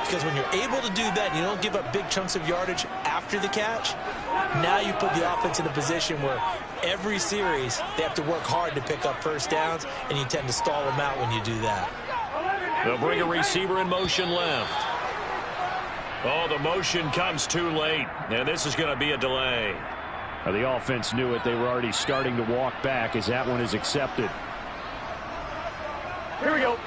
Because when you're able to do that and you don't give up big chunks of yardage after the catch, now you put the offense in a position where every series they have to work hard to pick up first downs, and you tend to stall them out when you do that. They'll bring a receiver in motion left. Oh, the motion comes too late, and this is going to be a delay. Well, the offense knew it. They were already starting to walk back as that one is accepted. Here we go.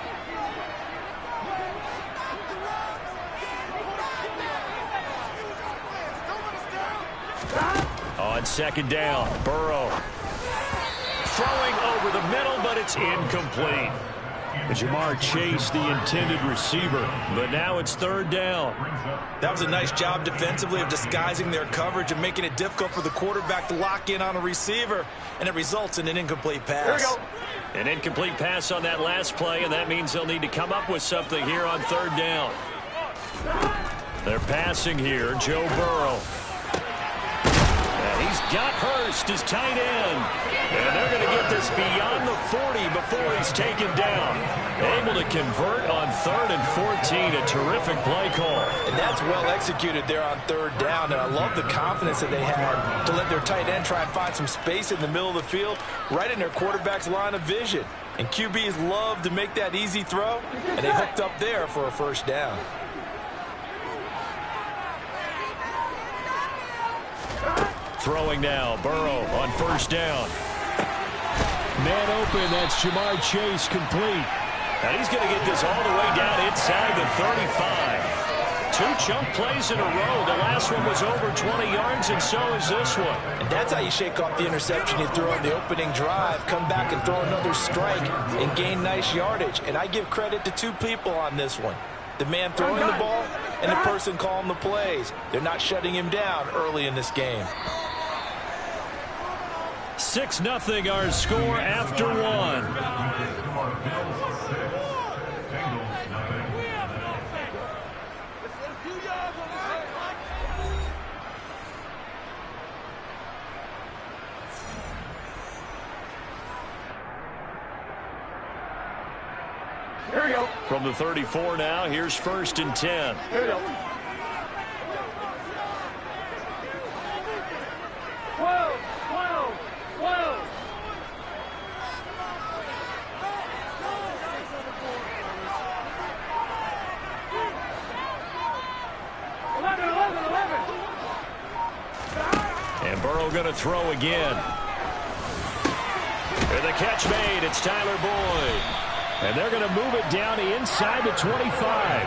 On second down, Burrow throwing over the middle, but it's incomplete. Jamar Chase, the intended receiver, but now it's third down. That was a nice job defensively of disguising their coverage and making it difficult for the quarterback to lock in on a receiver, and it results in an incomplete pass. Here we go. An incomplete pass on that last play, and that means they'll need to come up with something here on third down. They're passing here, Joe Burrow. And he's got Hurst as tight end. And they're going to get this beyond the 40 before he's taken down. Able to convert on 3rd and 14. A terrific play call. And that's well executed there on third down. And I love the confidence that they had to let their tight end try and find some space in the middle of the field, right in their quarterback's line of vision. And QBs love to make that easy throw, and they hooked up there for a first down. Throwing now, Burrow on first down. Man open, that's Jamar Chase, complete. And he's going to get this all the way down inside the 35. 2 chunk plays in a row. The last one was over 20 yards, and so is this one. And that's how you shake off the interception you throw on the opening drive, come back and throw another strike, and gain nice yardage. And I give credit to 2 people on this one. The man throwing the ball and the person calling the plays. They're not shutting him down early in this game. 6-0 our score after 1. Here we go. From the 34 now, here's 1st and 10. Here we go. Whoa, whoa, whoa. And Burrow going to throw again. And the catch made. It's Tyler Boyd. And they're going to move it down to inside the 25.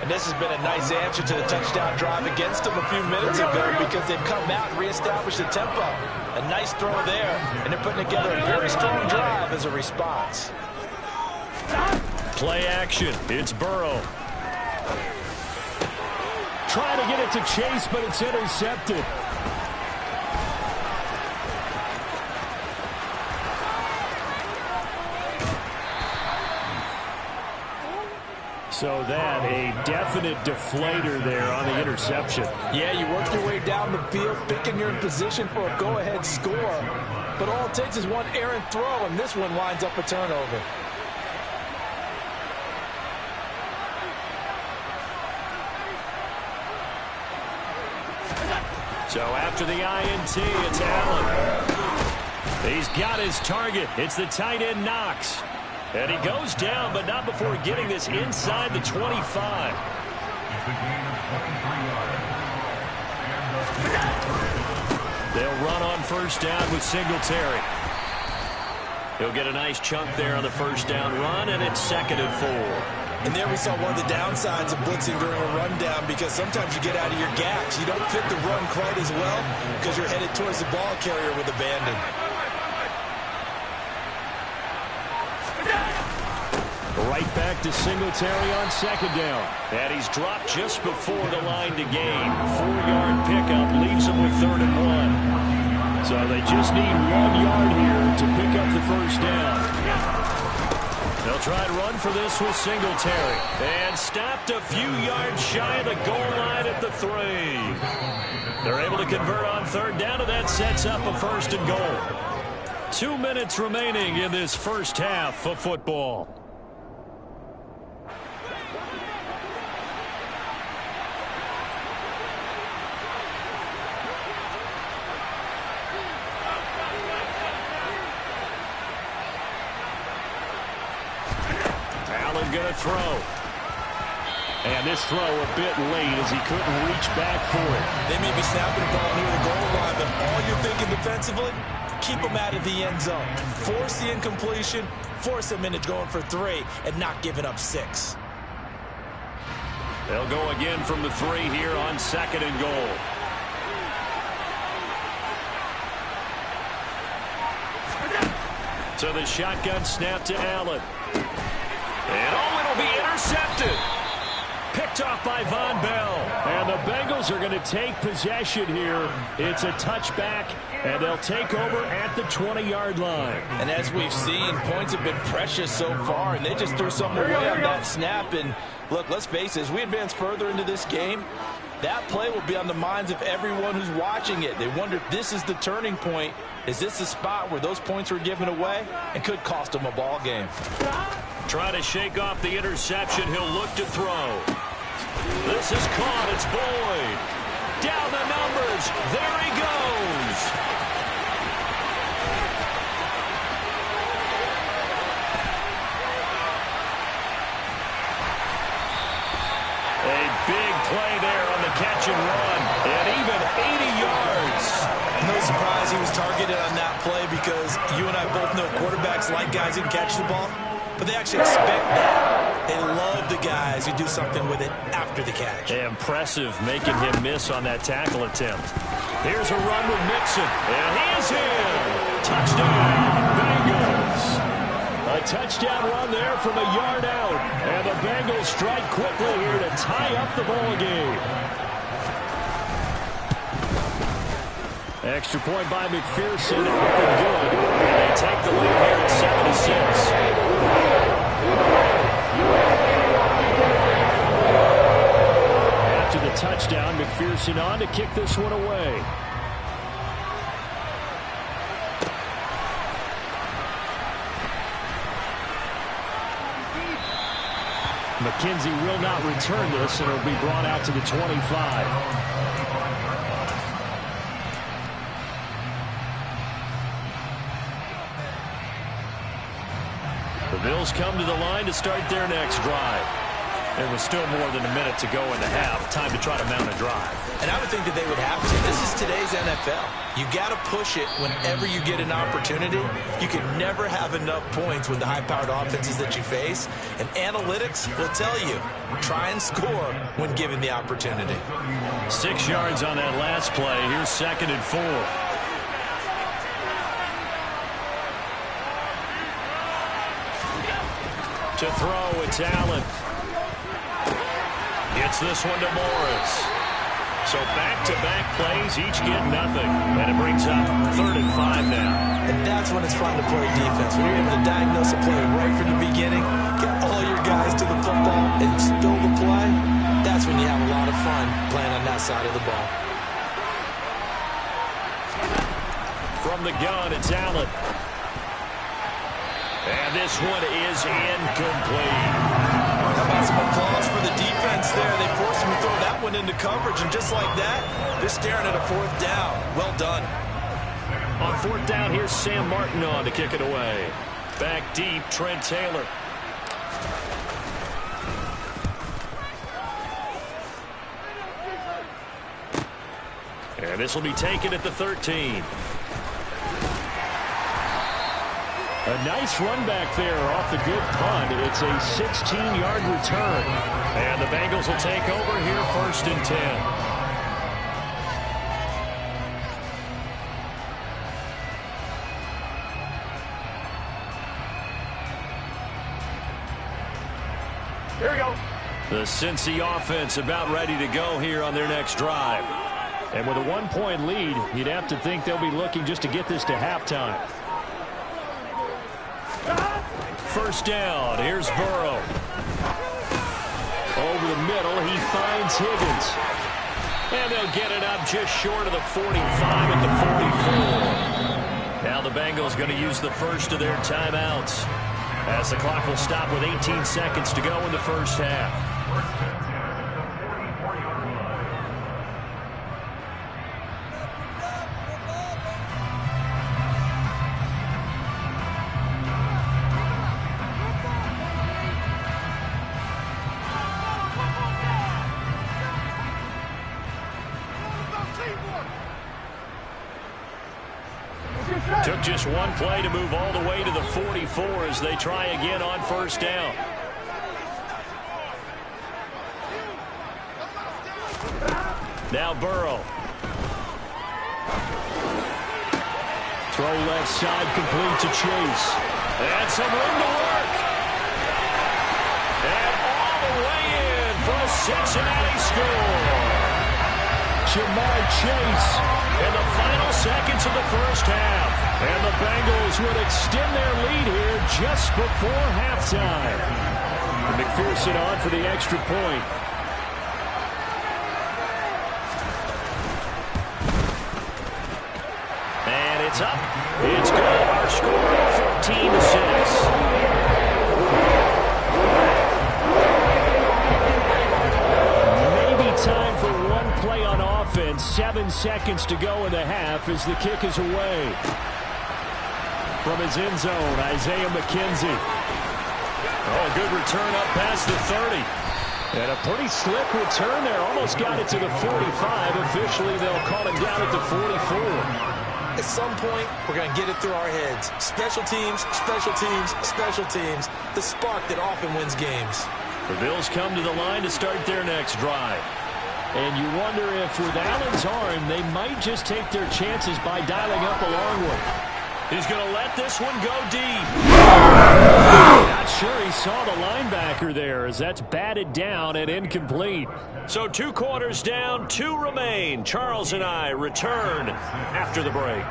And this has been a nice answer to the touchdown drive against them a few minutes ago, because they've come out and reestablished the tempo. A nice throw there, and they're putting together a very strong drive as a response. Play action. It's Burrow. Trying to get it to Chase, but it's intercepted. So that, a definite deflator there on the interception. Yeah, you work your way down the field, thinking you're in position for a go-ahead score. But all it takes is one errant throw, and this one winds up a turnover. So after the INT, it's Allen. He's got his target. It's the tight end Knox. And he goes down, but not before getting this inside the 25. They'll run on first down with Singletary. He'll get a nice chunk there on the first down run, and it's 2nd and 4. And there we saw one of the downsides of blitzing during a rundown, because sometimes you get out of your gaps. You don't fit the run quite as well because you're headed towards the ball carrier with abandon. Right back to Singletary on 2nd down. And he's dropped just before the line to gain. 4-yard pickup leaves him with 3rd and 1. So they just need 1 yard here to pick up the first down. They'll try and run for this with Singletary. And stopped a few yards shy of the goal line at the 3. They're able to convert on 3rd down, and that sets up a 1st and goal. 2 minutes remaining in this first half of football. going to throw. And this throw a bit late as he couldn't reach back for it. They may be snapping the ball near the goal line, but all you're thinking defensively, keep them out of the end zone. Force the incompletion, force them into going for 3, and not giving up 6. They'll go again from the 3 here on 2nd and goal. So the shotgun snap to Allen. And it'll be intercepted. Picked off by Von Bell. And the Bengals are going to take possession here. It's a touchback, and they'll take over at the 20-yard line. And as we've seen, points have been precious so far, and they just threw something away on that snap. And look, let's face it, as we advance further into this game, that play will be on the minds of everyone who's watching it. They wonder if this is the turning point. Is this the spot where those points were given away and could cost them a ball game? Try to shake off the interception. He'll look to throw. This is caught. It's Boyd. Down the numbers. There he goes. A big play there on the catch and run. And even 80 yards. No surprise he was targeted on that play because you and I both know quarterbacks like guys who can catch the ball, but they actually expect that. They love the guys who do something with it after the catch. Impressive making him miss on that tackle attempt. Here's a run with Mixon. And he is in. Touchdown, Bengals. A touchdown run there from a yard out. And the Bengals strike quickly here to tie up the ball game. Extra point by McPherson, up and good. And they take the lead here at 7-6. After the touchdown, McPherson on to kick this one away. McKenzie will not return this, and it'll be brought out to the 25. The Bills come to the line to start their next drive. There was still more than a minute to go in the half. Time to try to mount a drive. And I would think that they would have to. This is today's NFL. You got to push it whenever you get an opportunity. You can never have enough points with the high-powered offenses that you face. And analytics will tell you, try and score when given the opportunity. 6 yards on that last play. Here's 2nd and 4. To throw, it's Allen. Gets this one to Morris. So back-to-back plays, each get nothing. And it brings up 3rd and 5 now. And that's when it's fun to play defense. When you're able to diagnose a play right from the beginning, get all your guys to the football, and spill the play, that's when you have a lot of fun playing on that side of the ball. From the gun, it's Allen. And this one is incomplete. How about some applause for the defense there? They forced him to throw that one into coverage, and just like that, they're staring at a 4th down. Well done. On 4th down, here's Sam Martin on to kick it away. Back deep, Trent Taylor. And this will be taken at the 13. A nice run back there off the good punt. It's a 16-yard return. And the Bengals will take over here 1st and 10. Here we go. The Cincy offense about ready to go here on their next drive. And with a 1-point lead, you'd have to think they'll be looking just to get this to halftime. 1st down. Here's Burrow. Over the middle, he finds Higgins. And they'll get it up just short of the 45 at the 44. Now the Bengals going to use the first of their timeouts, as the clock will stop with 18 seconds to go in the first half. Took just one play to move all the way to the 44 as they try again on first down. Now Burrow. Throw left side complete to Chase. And some room to work. And all the way in for a Cincinnati score. Jamar Chase. In the final seconds of the first half. And the Bengals would extend their lead here just before halftime. McPherson on for the extra point. And it's up. It's good. Our score 14-6. Time for one play on offense. 7 seconds to go in the half as the kick is away. From his end zone, Isaiah McKenzie. Oh, a good return up past the 30. And a pretty slick return there. Almost got it to the 45. Officially, they'll call it down at the 44. At some point, we're going to get it through our heads. Special teams, special teams, special teams. The spark that often wins games. The Bills come to the line to start their next drive. And you wonder if with Allen's arm, they might just take their chances by dialing up a long one. He's going to let this one go deep. Not sure he saw the linebacker there as that's batted down and incomplete. So 2 quarters down, 2 remain. Charles and I return after the break.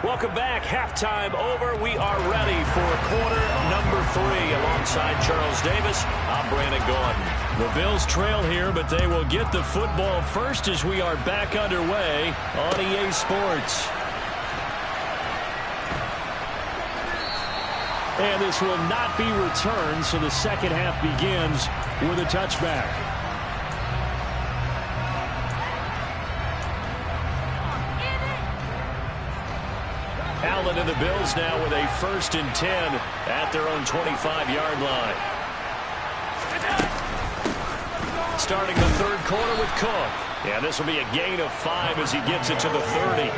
Welcome back. Halftime over. We are ready for quarter number 3. Alongside Charles Davis, I'm Brandon Gordon. The Bills trail here, but they will get the football first as we are back underway on EA Sports. And this will not be returned, so the second half begins with a touchback. Allen and the Bills now with a 1st and 10 at their own 25-yard line. Starting the third quarter with Cook. Yeah, this will be a gain of 5 as he gets it to the 30.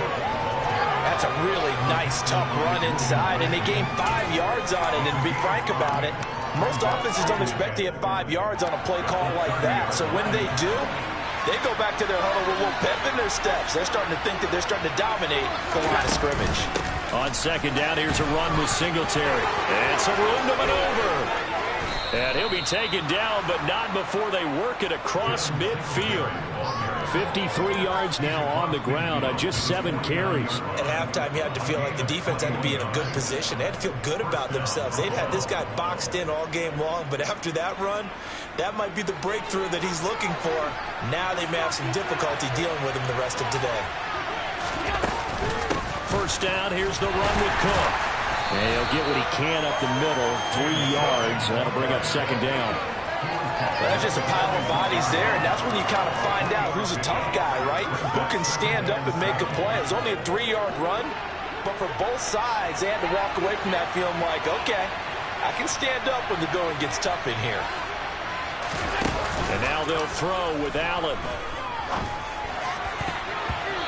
That's a really nice, tough run inside, and they gained 5 yards on it. And to be frank about it, most offenses don't expect to get 5 yards on a play call like that. So when they do, they go back to their huddle with a little pep in their steps. They're starting to think that they're starting to dominate the line of scrimmage. On second down, here's a run with Singletary. And some room to maneuver. And he'll be taken down, but not before they work it across midfield. 53 yards now on the ground on just 7 carries. At halftime, you had to feel like the defense had to be in a good position. They had to feel good about themselves. They'd had this guy boxed in all game long, but after that run, that might be the breakthrough that he's looking for. Now they may have some difficulty dealing with him the rest of today. First down, here's the run with Cook. And he'll get what he can up the middle, 3 yards. That'll bring up second down. Well, that's just a pile of bodies there, and that's when you kind of find out who's a tough guy, right? Who can stand up and make a play. It was only a 3-yard run, but for both sides, they had to walk away from that feeling like, okay, I can stand up when the going gets tough in here. And now they'll throw with Allen.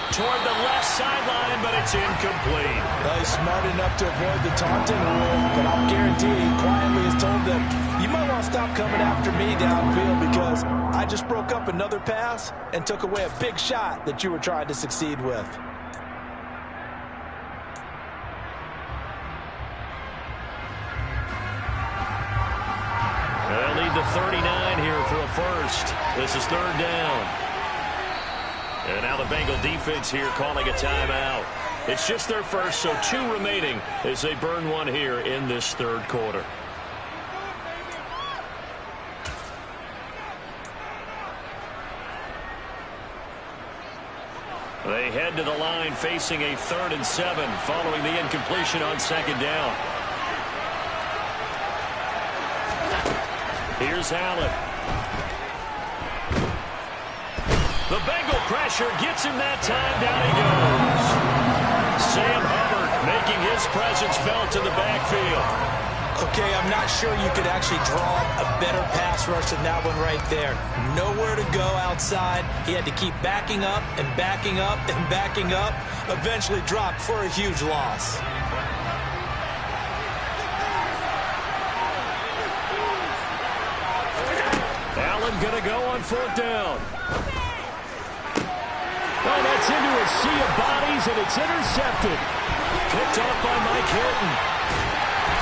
Toward the left sideline, but it's incomplete. Well, he's smart enough to avoid the taunting rule, but I'll guarantee he quietly has told them, you might want to stop coming after me downfield because I just broke up another pass and took away a big shot that you were trying to succeed with. They'll need the 39 here for a first. This is third down. And now the Bengal defense here calling a timeout. It's just their first, so 2 remaining as they burn one here in this third quarter. They head to the line facing a 3rd and 7 following the incompletion on second down. Here's Allen. The Bengal pressure gets him that time. Down he goes. Sam Hubbard making his presence felt in the backfield. Okay, I'm not sure you could actually draw a better pass rush than that one right there. Nowhere to go outside. He had to keep backing up and backing up and backing up. Eventually dropped for a huge loss. going to go on 4th down. Oh, that's into a sea of bodies, and it's intercepted. Picked off by Mike Hilton.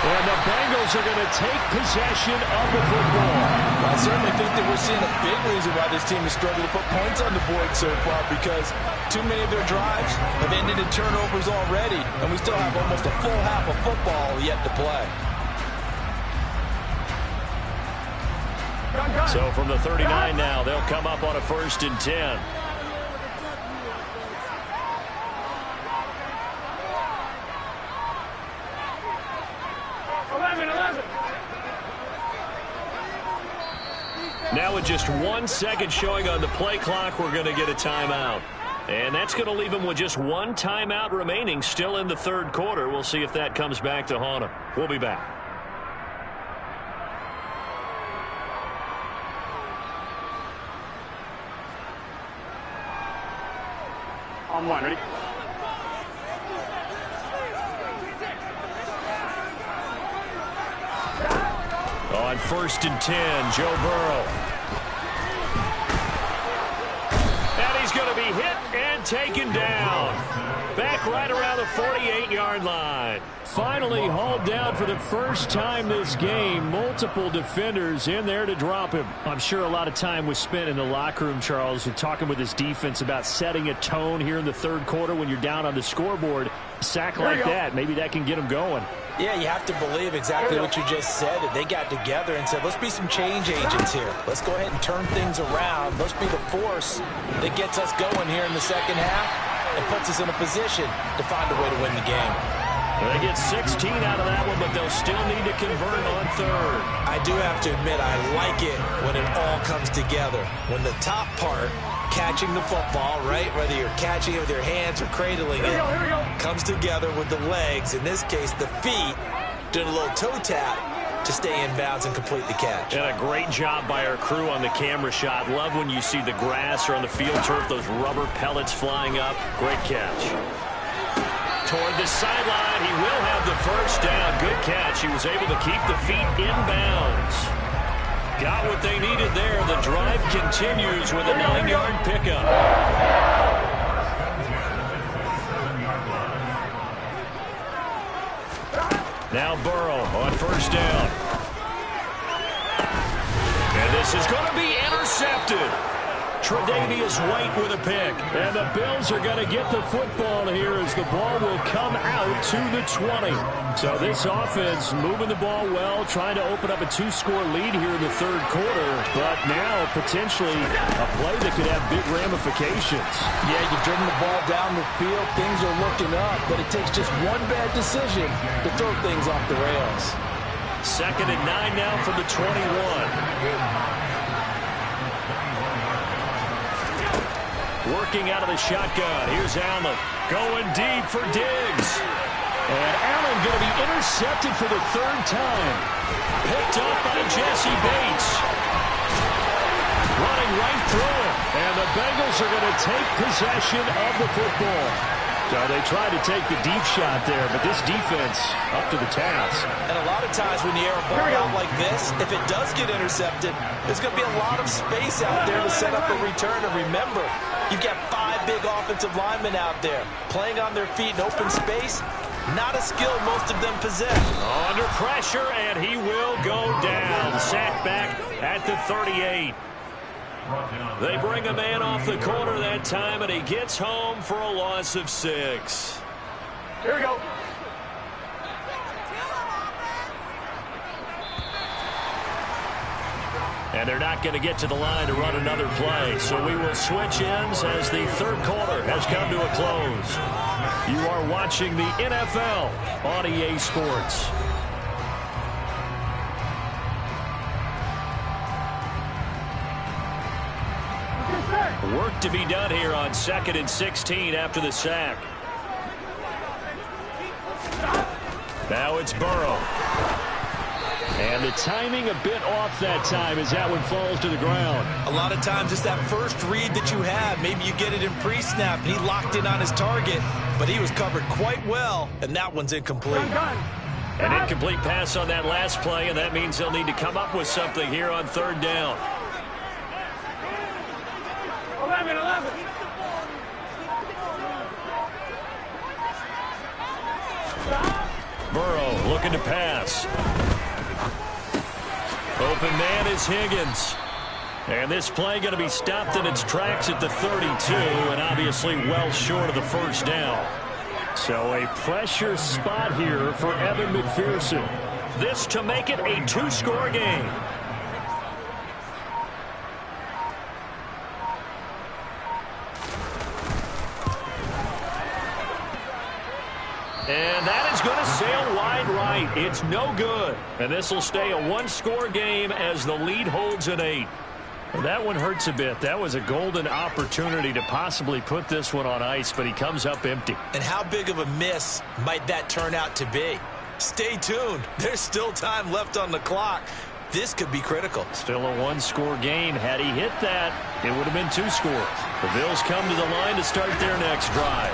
And the Bengals are going to take possession of the football. I certainly think that we're seeing a big reason why this team has struggled to put points on the board so far, because too many of their drives have ended in turnovers already, and we still have almost a full half of football yet to play. So from the 39 now, they'll come up on a 1st and 10. Now with just 1 second showing on the play clock, we're going to get a timeout. And that's going to leave them with just 1 timeout remaining still in the 3rd quarter. We'll see if that comes back to haunt them. We'll be back. On 1, ready? On 1st and 10, Joe Burrow. And he's going to be hit and taken down. Back right around the 48-yard line. Finally hauled down for the first time this game. Multiple defenders in there to drop him. I'm sure a lot of time was spent in the locker room, Charles, talking with his defense about setting a tone here in the 3rd quarter when you're down on the scoreboard. A sack like that, maybe that can get him going. Yeah, you have to believe exactly what you just said. They got together and said, let's be some change agents here. Let's go ahead and turn things around. Let's be the force that gets us going here in the 2nd half and puts us in a position to find a way to win the game. They get 16 out of that one, but they'll still need to convert on 3rd. I do have to admit, I like it when it all comes together. When the top part, catching the football, right, whether you're catching it with your hands or cradling it, comes together with the legs, in this case the feet, doing a little toe tap to stay in bounds and complete the catch. And a great job by our crew on the camera shot. Love when you see the grass or on the field turf, those rubber pellets flying up. Great catch. Toward the sideline, he will have the 1st down. Good catch. He was able to keep the feet in bounds. Got what they needed there. The drive continues with a 9-yard pickup. Now Burrow on 1st down. And this is going to be intercepted. Tre'Davious White with a pick. And the Bills are going to get the football here as the ball will come out to the 20. So this offense moving the ball well, trying to open up a 2-score lead here in the 3rd quarter. But now potentially a play that could have big ramifications. Yeah, you've driven the ball down the field. Things are looking up, but it takes just one bad decision to throw things off the rails. 2nd and 9 now from the 21. Working out of the shotgun. Here's Allen. Going deep for Diggs. And Allen going to be intercepted for the 3rd time. Picked up by Jesse Bates. Running right through him. And the Bengals are going to take possession of the football. So they tried to take the deep shot there, but this defense up to the task. And a lot of times when you air a ball out like this, if it does get intercepted, there's going to be a lot of space out there to set up a return. And remember, you've got 5 big offensive linemen out there playing on their feet in open space. Not a skill most of them possess. Under pressure, and he will go down. Sacked back at the 38. They bring a man off the corner that time, and he gets home for a loss of 6. Here we go. And they're not going to get to the line to run another play. So we will switch ends as the 3rd quarter has come to a close. You are watching the NFL on EA Sports. Work to be done here on 2nd and 16 after the sack. Now it's Burrow. And the timing a bit off that time as that one falls to the ground. A lot of times it's that first read that you have. Maybe you get it in pre-snap, and he locked in on his target, but he was covered quite well, and that one's incomplete. An incomplete pass on that last play, and that means they'll need to come up with something here on 3rd down. looking to pass. Open man is Higgins. And this play going to be stopped in its tracks at the 32, and obviously well short of the first down. So a pressure spot here for Evan McPherson. This to make it a two-score game. And that is going to sail wide right. It's no good. And this will stay a one-score game as the lead holds at 8. Well, that one hurts a bit. That was a golden opportunity to possibly put this one on ice, but he comes up empty. And how big of a miss might that turn out to be? Stay tuned. There's still time left on the clock. This could be critical. Still a one-score game. Had he hit that, it would have been 2 scores. The Bills come to the line to start their next drive.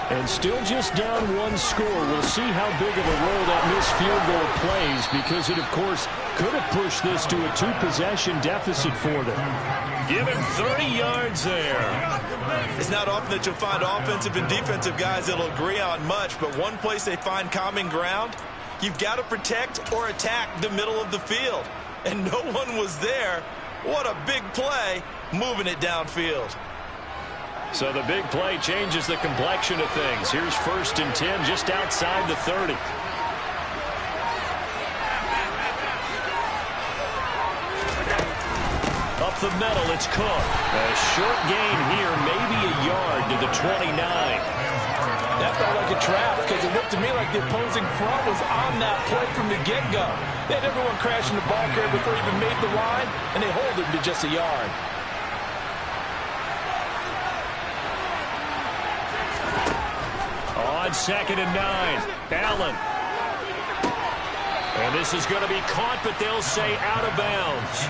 And still just down 1 score. We'll see how big of a role that missed field goal plays, because it, of course, could have pushed this to a 2-possession deficit for them. Give him 30 yards there. It's not often that you'll find offensive and defensive guys that'll agree on much, but one place they find common ground, you've got to protect or attack the middle of the field. And no one was there. What a big play, moving it downfield. So the big play changes the complexion of things. Here's 1st and 10 just outside the 30. Up the middle, it's Cook. A short gain here, maybe a yard to the 29. That felt like a trap, because it looked to me like the opposing front was on that play from the get-go. They had everyone crashing the ball carrier before he even made the line, and they hold him to just a yard. On 2nd and 9, Allen. And this is going to be caught, but they'll say out of bounds.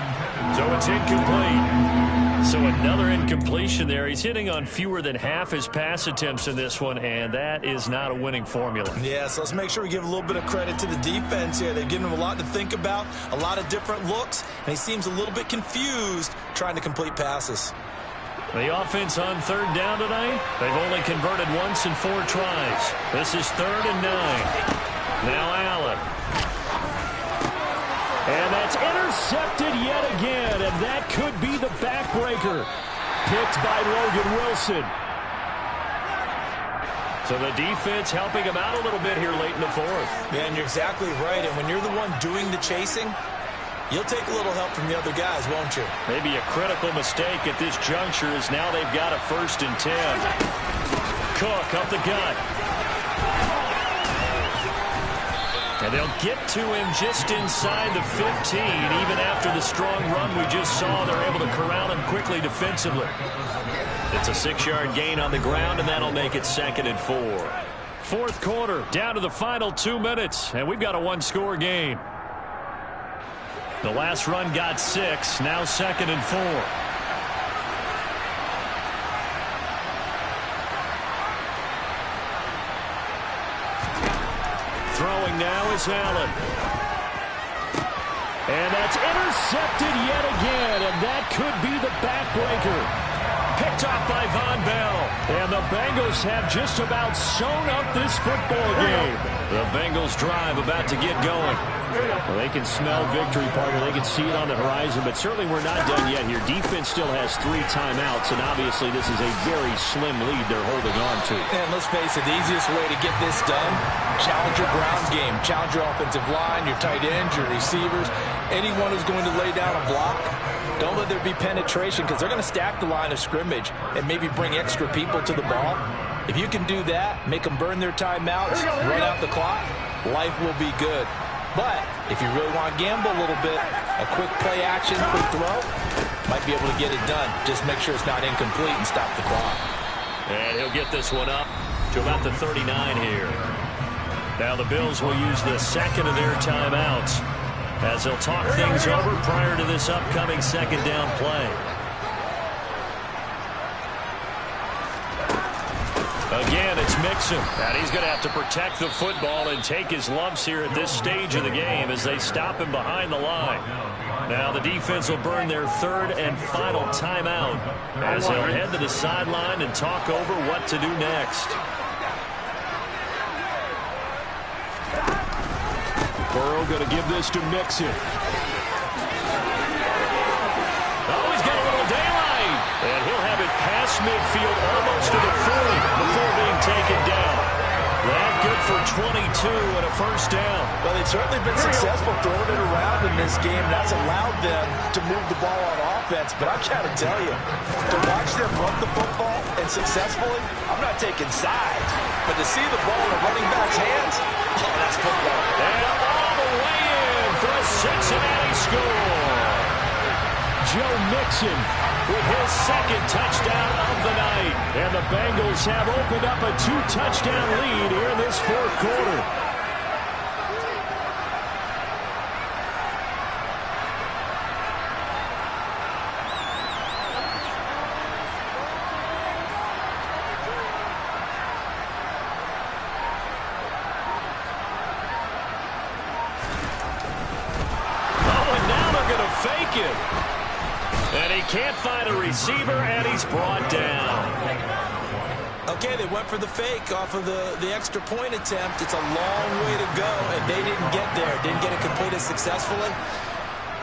So it's incomplete. So another incompletion there. He's hitting on fewer than half his pass attempts in this one, and that is not a winning formula. Yeah, so let's make sure we give a little bit of credit to the defense here. They've given him a lot to think about, a lot of different looks, and he seems a little bit confused trying to complete passes. The offense on 3rd down tonight, they've only converted once in 4 tries. This is 3rd and 9. Now Allen. And that's intercepted yet again, and that could be the backbreaker. Picked by Logan Wilson. So the defense helping him out a little bit here late in the 4th. Yeah, and you're exactly right, and when you're the one doing the chasing, you'll take a little help from the other guys, won't you? Maybe a critical mistake at this juncture is now they've got a 1st and 10. Cook up the gut. And they'll get to him just inside the 15. Even after the strong run we just saw, they're able to corral him quickly defensively. It's a 6-yard gain on the ground, and that'll make it 2nd and 4. 4th quarter, down to the final 2 minutes, and we've got a 1-score game. The last run got 6, now 2nd and 4. Throwing now is Allen. And that's intercepted yet again, and that could be the backbreaker. Picked off by Von Bell. And the Bengals have just about sewn up this football game. The Bengals drive about to get going. Well, they can smell victory, partner. They can see it on the horizon, but certainly we're not done yet here. Defense still has 3 timeouts, and obviously this is a very slim lead they're holding on to. And let's face it, the easiest way to get this done, challenge your ground game. Challenge your offensive line, your tight ends, your receivers, anyone who's going to lay down a block. Don't let there be penetration, because they're going to stack the line of scrimmage and maybe bring extra people to the ball. If you can do that, make them burn their timeouts, run out the clock, life will be good. But if you really want to gamble a little bit, a quick play action, quick throw, might be able to get it done. Just make sure it's not incomplete and stop the clock. And he'll get this one up to about the 39 here. Now the Bills will use the 2nd of their timeouts as they'll talk things over prior to this upcoming 2nd down play. Again, it's Mixon. And he's going to have to protect the football and take his lumps here at this stage of the game as they stop him behind the line. Now the defense will burn their 3rd and final timeout as they'll head to the sideline and talk over what to do next. Burrow going to give this to Mixon. Oh, he's got a little daylight. And he'll have it past midfield almost to the 40 before being taken down. That good for 22 and a first down. Well, they've certainly been successful throwing it around in this game. That's allowed them to move the ball on offense. But I got to tell you, to watch them run the football and successfully, I'm not taking sides. But to see the ball in a running back's hands, oh, that's football. And all the way in for a Cincinnati score. Joe Mixon with his second touchdown of the night. And the Bengals have opened up a 2-touchdown lead here in this fourth quarter. Oh, and now they're going to fake it. And he can't find a receiver, and he's brought down. Okay, they went for the fake off of the extra point attempt. It's a long way to go, and they didn't get there. Didn't get it completed successfully.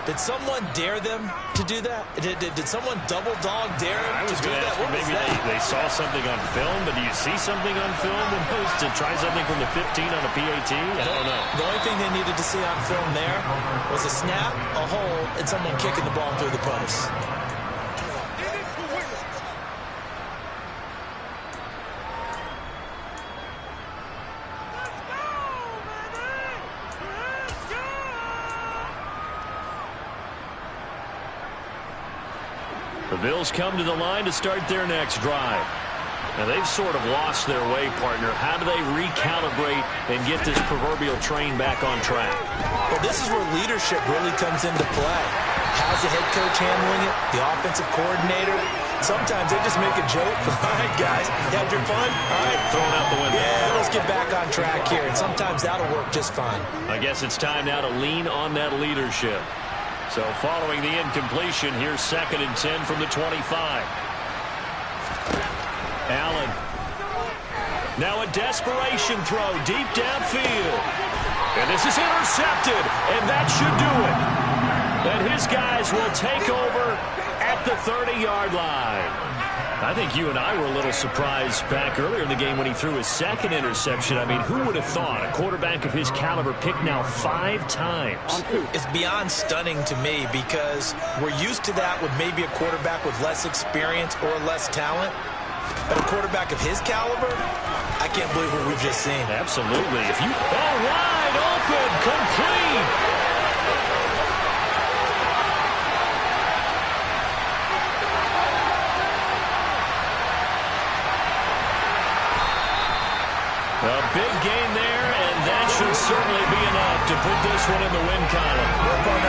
Did someone dare them to do that? Did someone double dog dare them to do that? What was maybe that? they saw something on film, but do you see something on film to try something from the 15 on a PAT? I don't know. The only thing they needed to see on film there was a snap, a hold, and someone kicking the ball through the post. The Bills come to the line to start their next drive. Now, they've sort of lost their way, partner. How do they recalibrate and get this proverbial train back on track? Well, this is where leadership really comes into play. How's the head coach handling it? The offensive coordinator? Sometimes they just make a joke. All right, guys, had your fun? All right, Throwing out the window. yeah, let's get back on track here. And sometimes that'll work just fine. I guess it's time now to lean on that leadership. So following the incompletion, here's 2nd and 10 from the 25. Allen. Now a desperation throw deep downfield. And this is intercepted, and that should do it. And his guys will take over at the 30-yard line. I think you and I were a little surprised back earlier in the game when he threw his second interception. I mean, who would have thought a quarterback of his caliber picked now 5 times? It's beyond stunning to me because we're used to that with maybe a quarterback with less experience or less talent. But a quarterback of his caliber, I can't believe what we've just seen. Absolutely. If you wide open, complete. A big gain there, and that should certainly be enough to put this one in the win column.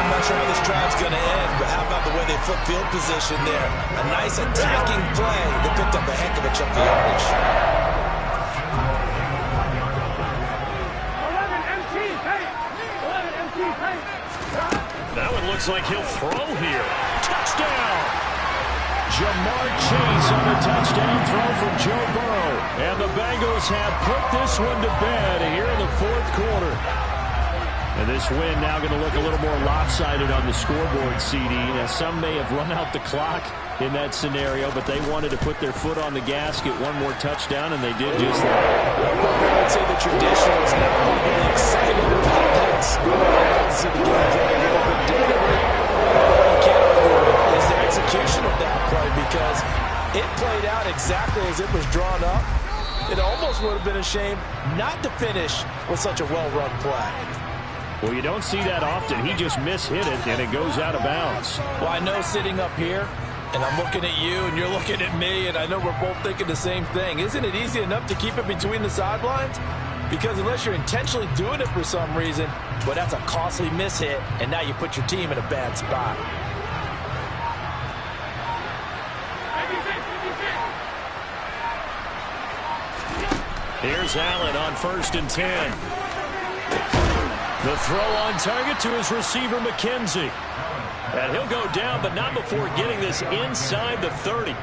I'm not sure how this drive's going to end, but how about the way they flip field position there? A nice attacking play. They picked up a heck of a chunk of yardage. 11 MT, hey! 11 MT, hey! That one looks like he'll throw here. Touchdown! Jamar Chase on a touchdown throw from Joe Burrow. And the Bengals have put this one to bed here in the fourth quarter. And this win now going to look a little more lopsided on the scoreboard, CD. Now, some may have run out the clock in that scenario, but they wanted to put their foot on the gas, get one more touchdown, and they did just that. I would say the traditional is now really excited about that score. See the game play a little bit differently. You can't argue with is the execution of that play because it played out exactly as it was drawn up. It almost would have been a shame not to finish with such a well-run play. Well, you don't see that often. He just mishit it, and it goes out of bounds. Well, I know sitting up here, and I'm looking at you, and you're looking at me, and I know we're both thinking the same thing. Isn't it easy enough to keep it between the sidelines? Because unless you're intentionally doing it for some reason, well, that's a costly mishit, and now you put your team in a bad spot. Here's Allen on 1st and 10. The throw on target to his receiver, McKenzie. And he'll go down, but not before getting this inside the 30.